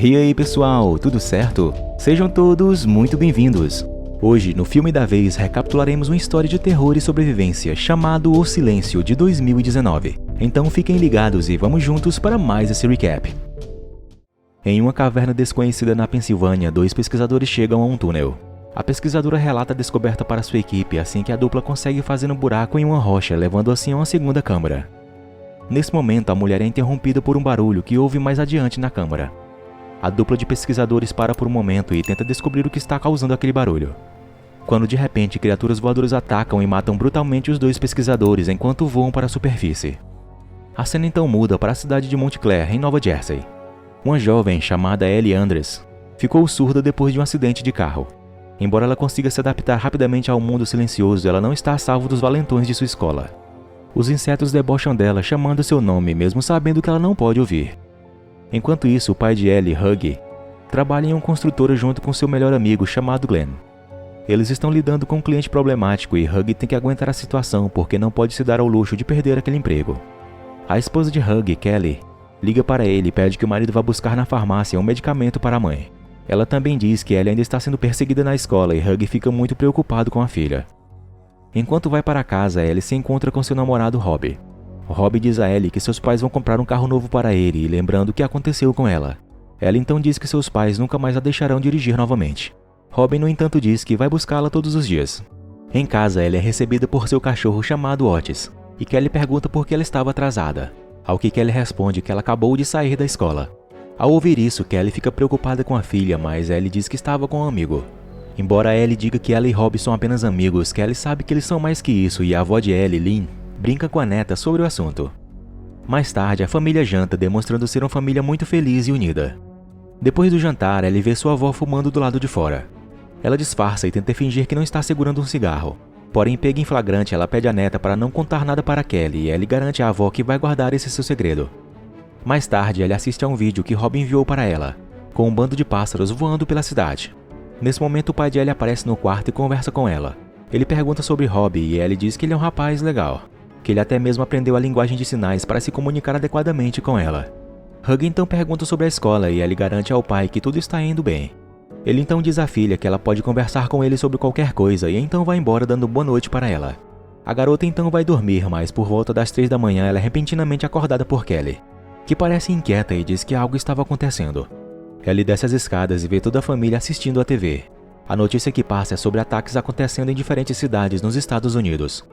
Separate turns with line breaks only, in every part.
E aí pessoal, tudo certo? Sejam todos muito bem-vindos! Hoje, no Filme da Vez, recapitularemos uma história de terror e sobrevivência chamado O Silêncio, de 2019. Então fiquem ligados e vamos juntos para mais esse recap. Em uma caverna desconhecida na Pensilvânia, dois pesquisadores chegam a um túnel. A pesquisadora relata a descoberta para sua equipe assim que a dupla consegue fazer um buraco em uma rocha, levando assim a uma segunda câmara. Nesse momento, a mulher é interrompida por um barulho que ouve mais adiante na câmara. A dupla de pesquisadores para por um momento e tenta descobrir o que está causando aquele barulho. Quando de repente criaturas voadoras atacam e matam brutalmente os dois pesquisadores enquanto voam para a superfície. A cena então muda para a cidade de Montclair, em Nova Jersey. Uma jovem chamada Ellie Andres ficou surda depois de um acidente de carro. Embora ela consiga se adaptar rapidamente ao mundo silencioso, ela não está a salvo dos valentões de sua escola. Os insetos debocham dela chamando seu nome, mesmo sabendo que ela não pode ouvir. Enquanto isso, o pai de Ellie, Huggy, trabalha em uma construtora junto com seu melhor amigo chamado Glenn. Eles estão lidando com um cliente problemático e Huggy tem que aguentar a situação porque não pode se dar ao luxo de perder aquele emprego. A esposa de Huggy, Kelly, liga para ele e pede que o marido vá buscar na farmácia um medicamento para a mãe. Ela também diz que Ellie ainda está sendo perseguida na escola e Huggy fica muito preocupado com a filha. Enquanto vai para casa, Ellie se encontra com seu namorado Robbie. Robbie diz a Ellie que seus pais vão comprar um carro novo para ele e lembrando o que aconteceu com ela. Ela então diz que seus pais nunca mais a deixarão dirigir novamente. Robbie, no entanto, diz que vai buscá-la todos os dias. Em casa, ela é recebida por seu cachorro chamado Otis, e Kelly pergunta por que ela estava atrasada, ao que Kelly responde que ela acabou de sair da escola. Ao ouvir isso, Kelly fica preocupada com a filha, mas Ellie diz que estava com um amigo. Embora Ellie diga que ela e Robbie são apenas amigos, Kelly sabe que eles são mais que isso e a avó de Ellie, Lynn, brinca com a neta sobre o assunto. Mais tarde, a família janta, demonstrando ser uma família muito feliz e unida. Depois do jantar, Ellie vê sua avó fumando do lado de fora. Ela disfarça e tenta fingir que não está segurando um cigarro. Porém, pega em flagrante, ela pede à neta para não contar nada para Kelly e Ellie garante à avó que vai guardar esse seu segredo. Mais tarde, Ellie assiste a um vídeo que Robbie enviou para ela, com um bando de pássaros voando pela cidade. Nesse momento, o pai de Ellie aparece no quarto e conversa com ela. Ele pergunta sobre Robbie e Ellie diz que ele é um rapaz legal, que ele até mesmo aprendeu a linguagem de sinais para se comunicar adequadamente com ela. Huggy então pergunta sobre a escola e Ellie garante ao pai que tudo está indo bem. Ele então diz à filha que ela pode conversar com ele sobre qualquer coisa e então vai embora dando boa noite para ela. A garota então vai dormir, mas por volta das 3 da manhã ela é repentinamente acordada por Kelly, que parece inquieta e diz que algo estava acontecendo. Ellie desce as escadas e vê toda a família assistindo à TV. A notícia que passa é sobre ataques acontecendo em diferentes cidades nos Estados Unidos.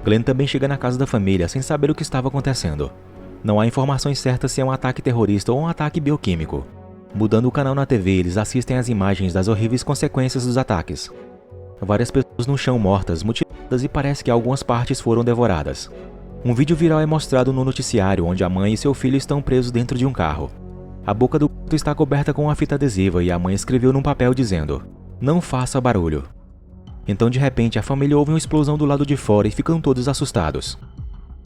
Glenn também chega na casa da família sem saber o que estava acontecendo. Não há informações certas se é um ataque terrorista ou um ataque bioquímico. Mudando o canal na TV, eles assistem às imagens das horríveis consequências dos ataques. Várias pessoas no chão mortas, mutiladas e parece que algumas partes foram devoradas. Um vídeo viral é mostrado no noticiário onde a mãe e seu filho estão presos dentro de um carro. A boca do quarto está coberta com uma fita adesiva e a mãe escreveu num papel dizendo: "Não faça barulho". Então de repente a família ouve uma explosão do lado de fora e ficam todos assustados.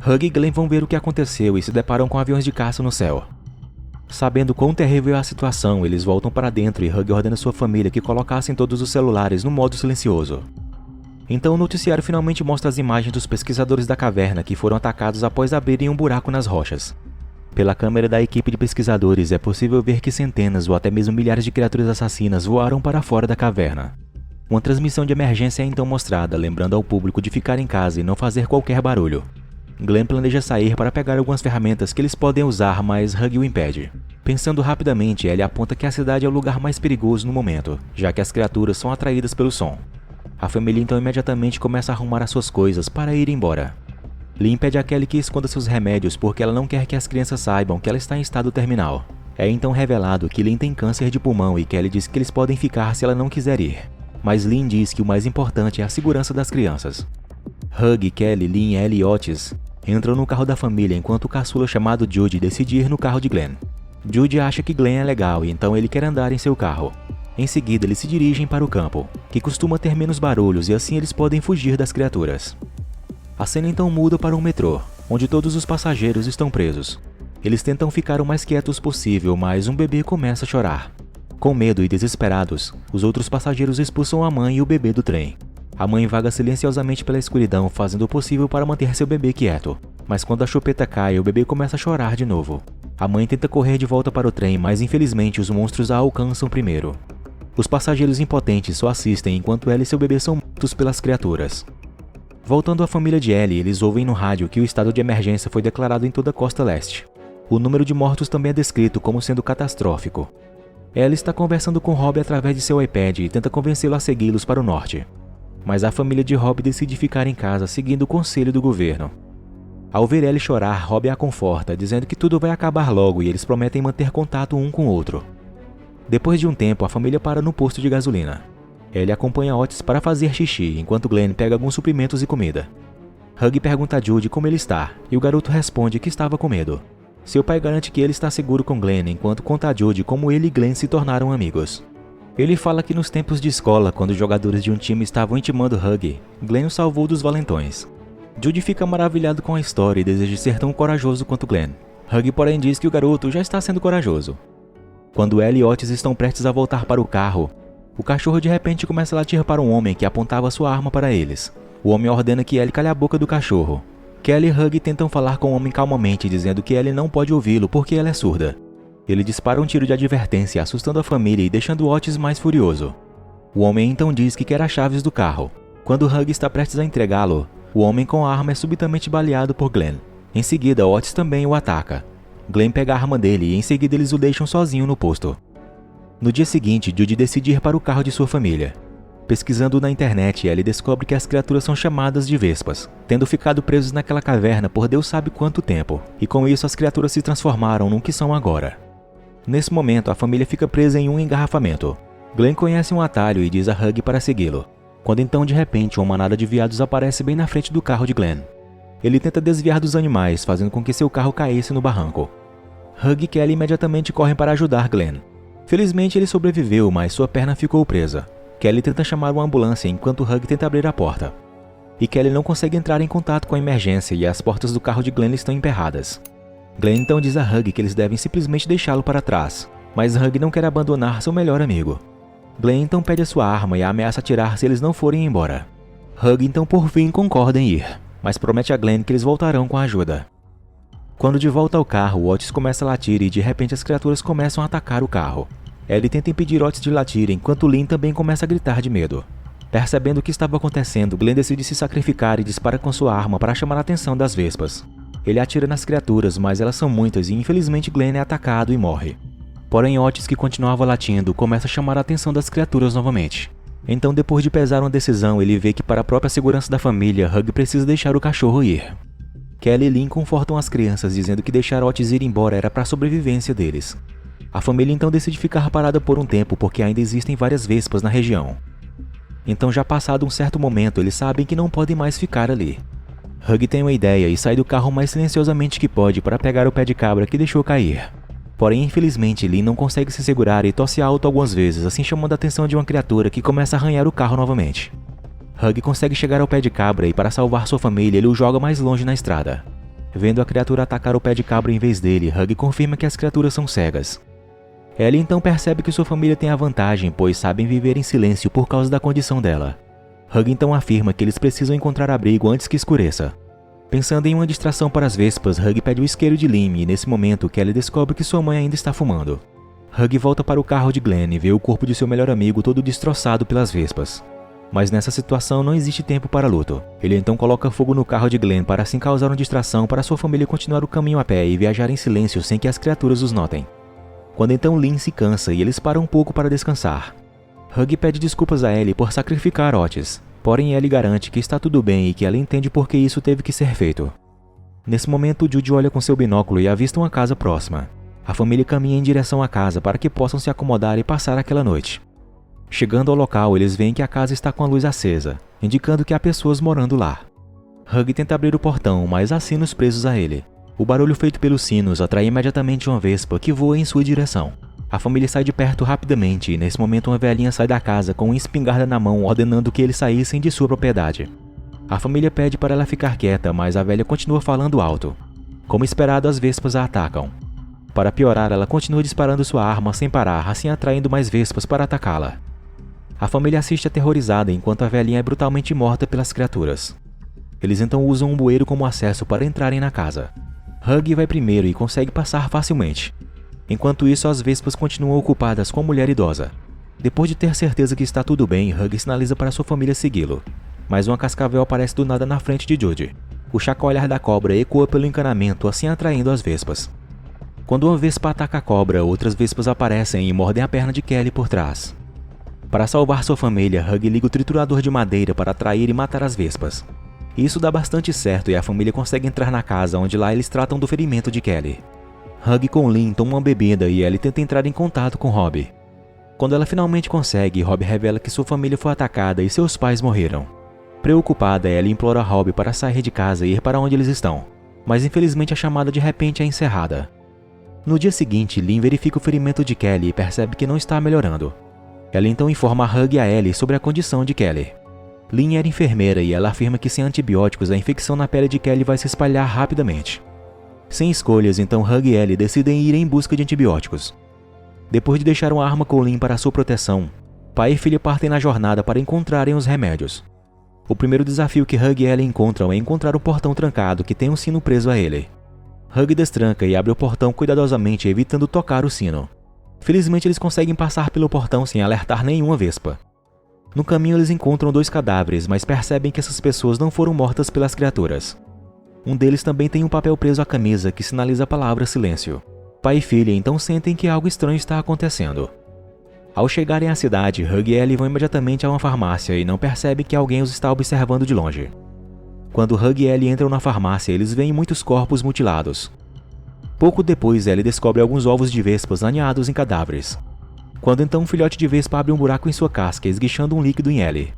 Huggy e Glenn vão ver o que aconteceu e se deparam com aviões de caça no céu. Sabendo quão terrível é a situação, eles voltam para dentro e Huggy ordena sua família que colocassem todos os celulares no modo silencioso. Então o noticiário finalmente mostra as imagens dos pesquisadores da caverna que foram atacados após abrirem um buraco nas rochas. Pela câmera da equipe de pesquisadores é possível ver que centenas ou até mesmo milhares de criaturas assassinas voaram para fora da caverna. Uma transmissão de emergência é então mostrada, lembrando ao público de ficar em casa e não fazer qualquer barulho. Glenn planeja sair para pegar algumas ferramentas que eles podem usar, mas Huggy o impede. Pensando rapidamente, Ellie aponta que a cidade é o lugar mais perigoso no momento, já que as criaturas são atraídas pelo som. A família então imediatamente começa a arrumar as suas coisas para ir embora. Lynn pede a Kelly que esconda seus remédios porque ela não quer que as crianças saibam que ela está em estado terminal. É então revelado que Lynn tem câncer de pulmão e Kelly diz que eles podem ficar se ela não quiser ir. Mas Lynn diz que o mais importante é a segurança das crianças. Huggy, Kelly, Lynn, Ellie e Otis entram no carro da família enquanto o caçula chamado Jude decide ir no carro de Glenn. Jude acha que Glenn é legal e então ele quer andar em seu carro. Em seguida eles se dirigem para o campo, que costuma ter menos barulhos e assim eles podem fugir das criaturas. A cena então muda para um metrô, onde todos os passageiros estão presos. Eles tentam ficar o mais quietos possível, mas um bebê começa a chorar. Com medo e desesperados, os outros passageiros expulsam a mãe e o bebê do trem. A mãe vaga silenciosamente pela escuridão, fazendo o possível para manter seu bebê quieto. Mas quando a chupeta cai, o bebê começa a chorar de novo. A mãe tenta correr de volta para o trem, mas infelizmente os monstros a alcançam primeiro. Os passageiros impotentes só assistem enquanto ela e seu bebê são mortos pelas criaturas. Voltando à família de Ellie, eles ouvem no rádio que o estado de emergência foi declarado em toda a costa leste. O número de mortos também é descrito como sendo catastrófico. Ellie está conversando com Rob através de seu iPad e tenta convencê-lo a segui-los para o norte. Mas a família de Rob decide ficar em casa seguindo o conselho do governo. Ao ver Ellie chorar, Rob a conforta, dizendo que tudo vai acabar logo e eles prometem manter contato um com o outro. Depois de um tempo, a família para no posto de gasolina. Ellie acompanha Otis para fazer xixi, enquanto Glenn pega alguns suprimentos e comida. Hug pergunta a Judy como ele está, e o garoto responde que estava com medo. Seu pai garante que ele está seguro com Glenn, enquanto conta a Judy como ele e Glenn se tornaram amigos. Ele fala que nos tempos de escola, quando os jogadores de um time estavam intimando Hug, Glenn o salvou dos valentões. Judy fica maravilhado com a história e deseja ser tão corajoso quanto Glenn. Hug, porém, diz que o garoto já está sendo corajoso. Quando Ellie e Otis estão prestes a voltar para o carro, o cachorro de repente começa a latir para um homem que apontava sua arma para eles. O homem ordena que Ellie cale a boca do cachorro. Kelly e Hug tentam falar com o homem calmamente, dizendo que Ellie não pode ouvi-lo porque ela é surda. Ele dispara um tiro de advertência, assustando a família e deixando Otis mais furioso. O homem então diz que quer as chaves do carro. Quando Hug está prestes a entregá-lo, o homem com a arma é subitamente baleado por Glenn. Em seguida, Otis também o ataca. Glenn pega a arma dele e em seguida eles o deixam sozinho no posto. No dia seguinte, Judy decide ir para o carro de sua família. Pesquisando na internet, ele descobre que as criaturas são chamadas de vespas, tendo ficado presos naquela caverna por Deus sabe quanto tempo, e com isso as criaturas se transformaram no que são agora. Nesse momento, a família fica presa em um engarrafamento. Glenn conhece um atalho e diz a Hug para segui-lo. Quando então, de repente, uma manada de veados aparece bem na frente do carro de Glenn. Ele tenta desviar dos animais, fazendo com que seu carro caísse no barranco. Hug e Kelly imediatamente correm para ajudar Glenn. Felizmente ele sobreviveu, mas sua perna ficou presa. Kelly tenta chamar uma ambulância enquanto Hug tenta abrir a porta. E Kelly não consegue entrar em contato com a emergência e as portas do carro de Glenn estão emperradas. Glenn então diz a Hug que eles devem simplesmente deixá-lo para trás, mas Hug não quer abandonar seu melhor amigo. Glenn então pede a sua arma e a ameaça atirar se eles não forem embora. Hug então por fim concorda em ir, mas promete a Glenn que eles voltarão com a ajuda. Quando de volta ao carro, Otis começa a latir e de repente as criaturas começam a atacar o carro. Ellie tenta impedir Otis de latir enquanto Lynn também começa a gritar de medo. Percebendo o que estava acontecendo, Glenn decide se sacrificar e dispara com sua arma para chamar a atenção das vespas. Ele atira nas criaturas, mas elas são muitas e infelizmente Glenn é atacado e morre. Porém Otis, que continuava latindo, começa a chamar a atenção das criaturas novamente. Então, depois de pesar uma decisão, ele vê que para a própria segurança da família, Hug precisa deixar o cachorro ir. Kelly e Lynn confortam as crianças, dizendo que deixar Otis ir embora era para a sobrevivência deles. A família então decide ficar parada por um tempo porque ainda existem várias vespas na região. Então, já passado um certo momento, eles sabem que não podem mais ficar ali. Hug tem uma ideia e sai do carro o mais silenciosamente que pode para pegar o pé de cabra que deixou cair. Porém, infelizmente, Lynn não consegue se segurar e tosse alto algumas vezes, assim chamando a atenção de uma criatura que começa a arranhar o carro novamente. Hug consegue chegar ao pé de cabra e para salvar sua família, ele o joga mais longe na estrada. Vendo a criatura atacar o pé de cabra em vez dele, Hug confirma que as criaturas são cegas. Ellie então percebe que sua família tem a vantagem, pois sabem viver em silêncio por causa da condição dela. Hug então afirma que eles precisam encontrar abrigo antes que escureça. Pensando em uma distração para as vespas, Hug pede o isqueiro de Lynn e nesse momento Kelly descobre que sua mãe ainda está fumando. Hug volta para o carro de Glenn e vê o corpo de seu melhor amigo todo destroçado pelas vespas. Mas nessa situação não existe tempo para luto. Ele então coloca fogo no carro de Glenn para assim causar uma distração para sua família continuar o caminho a pé e viajar em silêncio sem que as criaturas os notem. Quando então Lynn se cansa e eles param um pouco para descansar. Hug pede desculpas a Ellie por sacrificar Otis, porém Ellie garante que está tudo bem e que ela entende por que isso teve que ser feito. Nesse momento, Judy olha com seu binóculo e avista uma casa próxima. A família caminha em direção à casa para que possam se acomodar e passar aquela noite. Chegando ao local, eles veem que a casa está com a luz acesa, indicando que há pessoas morando lá. Hug tenta abrir o portão, mas há sinos presos a ele. O barulho feito pelos sinos atrai imediatamente uma vespa que voa em sua direção. A família sai de perto rapidamente e nesse momento uma velhinha sai da casa com uma espingarda na mão ordenando que eles saíssem de sua propriedade. A família pede para ela ficar quieta, mas a velha continua falando alto. Como esperado, as vespas a atacam. Para piorar, ela continua disparando sua arma sem parar, assim atraindo mais vespas para atacá-la. A família assiste aterrorizada enquanto a velhinha é brutalmente morta pelas criaturas. Eles então usam um bueiro como acesso para entrarem na casa. Huggy vai primeiro e consegue passar facilmente. Enquanto isso, as vespas continuam ocupadas com a mulher idosa. Depois de ter certeza que está tudo bem, Huggy sinaliza para sua família segui-lo. Mas uma cascavel aparece do nada na frente de Judy. O chacoalhar da cobra ecoa pelo encanamento, assim atraindo as vespas. Quando uma vespa ataca a cobra, outras vespas aparecem e mordem a perna de Kelly por trás. Para salvar sua família, Huggy liga o triturador de madeira para atrair e matar as vespas. Isso dá bastante certo e a família consegue entrar na casa, onde lá eles tratam do ferimento de Kelly. Huggy com Lynn tomam uma bebida e Ellie tenta entrar em contato com Rob. Quando ela finalmente consegue, Rob revela que sua família foi atacada e seus pais morreram. Preocupada, Ellie implora a Rob para sair de casa e ir para onde eles estão, mas infelizmente a chamada de repente é encerrada. No dia seguinte, Lynn verifica o ferimento de Kelly e percebe que não está melhorando. Ela então informa a Huggy e a Ellie sobre a condição de Kelly. Lynn era enfermeira e ela afirma que sem antibióticos a infecção na pele de Kelly vai se espalhar rapidamente. Sem escolhas, então Huggy e Ellie decidem ir em busca de antibióticos. Depois de deixar uma arma com Lynn para sua proteção, pai e filha partem na jornada para encontrarem os remédios. O primeiro desafio que Huggy e Ellie encontram é encontrar um portão trancado que tem um sino preso a ele. Huggy destranca e abre o portão cuidadosamente, evitando tocar o sino. Felizmente eles conseguem passar pelo portão sem alertar nenhuma vespa. No caminho eles encontram 2 cadáveres, mas percebem que essas pessoas não foram mortas pelas criaturas. Um deles também tem um papel preso à camisa que sinaliza a palavra silêncio. Pai e filha então sentem que algo estranho está acontecendo. Ao chegarem à cidade, Huggy e Ellie vão imediatamente a uma farmácia e não percebem que alguém os está observando de longe. Quando Huggy e Ellie entram na farmácia, eles veem muitos corpos mutilados. Pouco depois, Ellie descobre alguns ovos de vespas aninhados em cadáveres. Quando então um filhote de vespa abre um buraco em sua casca, esguichando um líquido em Ellie.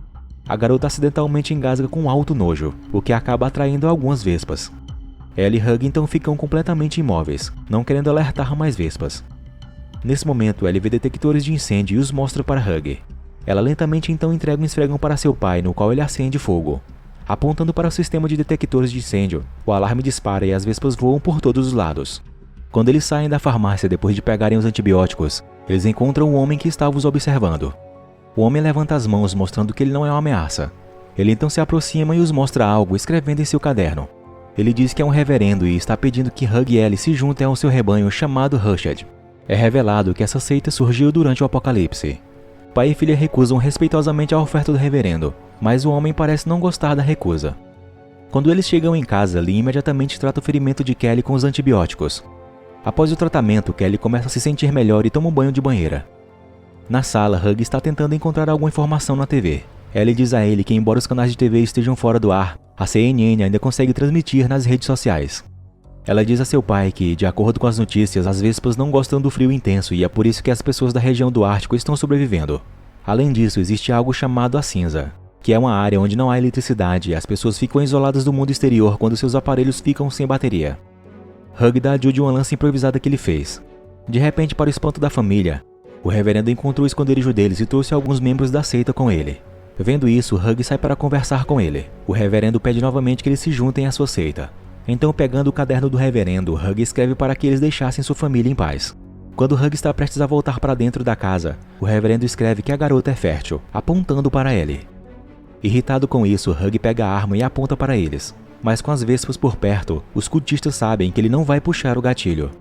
A garota acidentalmente engasga com um alto nojo, o que acaba atraindo algumas vespas. Ellie e Huggy então ficam completamente imóveis, não querendo alertar mais vespas. Nesse momento, Ellie vê detectores de incêndio e os mostra para Huggy. Ela lentamente então entrega um esfregão para seu pai, no qual ele acende fogo. Apontando para o sistema de detectores de incêndio, o alarme dispara e as vespas voam por todos os lados. Quando eles saem da farmácia depois de pegarem os antibióticos, eles encontram o homem que estava os observando. O homem levanta as mãos mostrando que ele não é uma ameaça. Ele então se aproxima e os mostra algo escrevendo em seu caderno. Ele diz que é um reverendo e está pedindo que Huggy e Ellie se juntem ao seu rebanho chamado Hushed. É revelado que essa seita surgiu durante o apocalipse. Pai e filha recusam respeitosamente a oferta do reverendo, mas o homem parece não gostar da recusa. Quando eles chegam em casa, Lee imediatamente trata o ferimento de Kelly com os antibióticos. Após o tratamento, Kelly começa a se sentir melhor e toma um banho de banheira. Na sala, Huggy está tentando encontrar alguma informação na TV. Ellie diz a ele que, embora os canais de TV estejam fora do ar, a CNN ainda consegue transmitir nas redes sociais. Ela diz a seu pai que, de acordo com as notícias, as vespas não gostam do frio intenso e é por isso que as pessoas da região do Ártico estão sobrevivendo. Além disso, existe algo chamado a cinza, que é uma área onde não há eletricidade e as pessoas ficam isoladas do mundo exterior quando seus aparelhos ficam sem bateria. Huggy dá a Judy uma lança improvisada que ele fez. De repente, para o espanto da família, o reverendo encontrou o esconderijo deles e trouxe alguns membros da seita com ele. Vendo isso, Huggy sai para conversar com ele. O reverendo pede novamente que eles se juntem à sua seita. Então, pegando o caderno do reverendo, Huggy escreve para que eles deixassem sua família em paz. Quando Huggy está prestes a voltar para dentro da casa, o reverendo escreve que a garota é fértil, apontando para Ellie. Irritado com isso, Huggy pega a arma e aponta para eles. Mas com as vespas por perto, os cultistas sabem que ele não vai puxar o gatilho.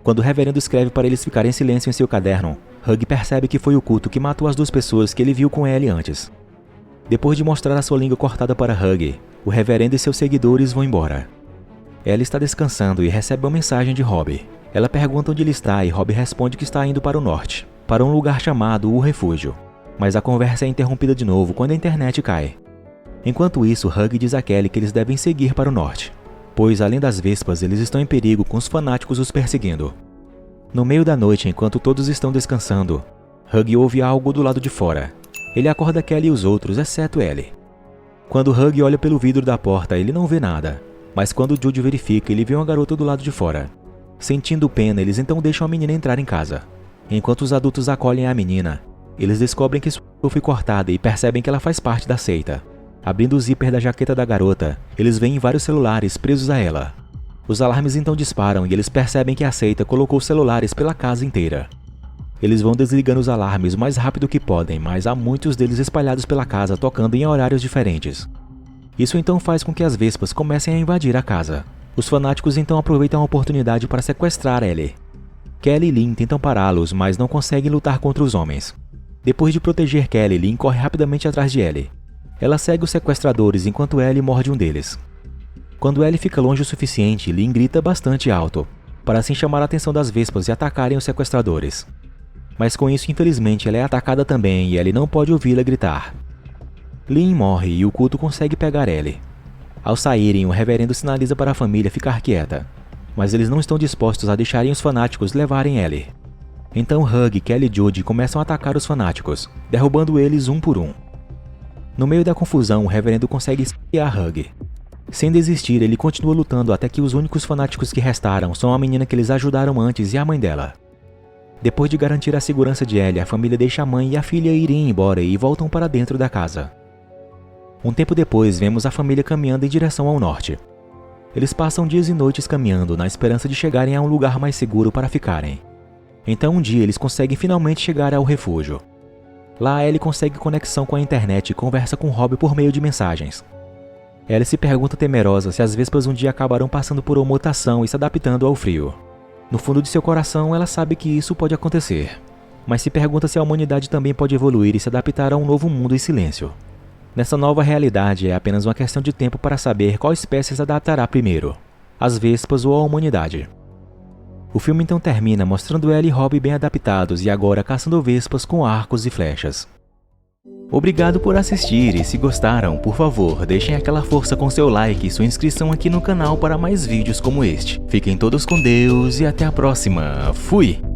Quando o reverendo escreve para eles ficarem em silêncio em seu caderno, Huggy percebe que foi o culto que matou as 2 pessoas que ele viu com Ellie antes. Depois de mostrar a sua língua cortada para Huggy, o reverendo e seus seguidores vão embora. Ellie está descansando e recebe uma mensagem de Rob. Ela pergunta onde ele está e Rob responde que está indo para o norte, para um lugar chamado O Refúgio. Mas a conversa é interrompida de novo quando a internet cai. Enquanto isso, Huggy diz a Kelly que eles devem seguir para o norte, pois além das vespas, eles estão em perigo com os fanáticos os perseguindo. No meio da noite, enquanto todos estão descansando, Huggy ouve algo do lado de fora. Ele acorda Kelly e os outros, exceto Ellie. Quando Huggy olha pelo vidro da porta, ele não vê nada. Mas quando Judy verifica, ele vê uma garota do lado de fora. Sentindo pena, eles então deixam a menina entrar em casa. Enquanto os adultos acolhem a menina, eles descobrem que sua foi cortada e percebem que ela faz parte da seita. Abrindo o zíper da jaqueta da garota, eles veem vários celulares presos a ela. Os alarmes então disparam e eles percebem que a seita colocou celulares pela casa inteira. Eles vão desligando os alarmes o mais rápido que podem, mas há muitos deles espalhados pela casa tocando em horários diferentes. Isso então faz com que as vespas comecem a invadir a casa. Os fanáticos então aproveitam a oportunidade para sequestrar Ellie. Kelly e Lynn tentam pará-los, mas não conseguem lutar contra os homens. Depois de proteger Kelly, Lynn corre rapidamente atrás de Ellie. Ela segue os sequestradores enquanto Ellie morde um deles. Quando Ellie fica longe o suficiente, Lynn grita bastante alto, para assim chamar a atenção das vespas e atacarem os sequestradores. Mas com isso, infelizmente, ela é atacada também e Ellie não pode ouvi-la gritar. Lynn morre e o culto consegue pegar Ellie. Ao saírem, o reverendo sinaliza para a família ficar quieta, mas eles não estão dispostos a deixarem os fanáticos levarem Ellie. Então Hug, Kelly e Judy começam a atacar os fanáticos, derrubando eles um por um. No meio da confusão, o reverendo consegue esfaquear Hug. Sem desistir, ele continua lutando até que os únicos fanáticos que restaram são a menina que eles ajudaram antes e a mãe dela. Depois de garantir a segurança de Ellie, a família deixa a mãe e a filha irem embora e voltam para dentro da casa. Um tempo depois, vemos a família caminhando em direção ao norte. Eles passam dias e noites caminhando na esperança de chegarem a um lugar mais seguro para ficarem. Então um dia eles conseguem finalmente chegar ao refúgio. Lá Ellie consegue conexão com a internet e conversa com Rob por meio de mensagens. Ellie se pergunta temerosa se as vespas um dia acabarão passando por uma mutação e se adaptando ao frio. No fundo de seu coração ela sabe que isso pode acontecer, mas se pergunta se a humanidade também pode evoluir e se adaptar a um novo mundo em silêncio. Nessa nova realidade é apenas uma questão de tempo para saber qual espécie se adaptará primeiro, as vespas ou a humanidade. O filme então termina mostrando Ellie e Rob bem adaptados e agora caçando vespas com arcos e flechas. Obrigado por assistir e se gostaram, por favor, deixem aquela força com seu like e sua inscrição aqui no canal para mais vídeos como este. Fiquem todos com Deus e até a próxima. Fui!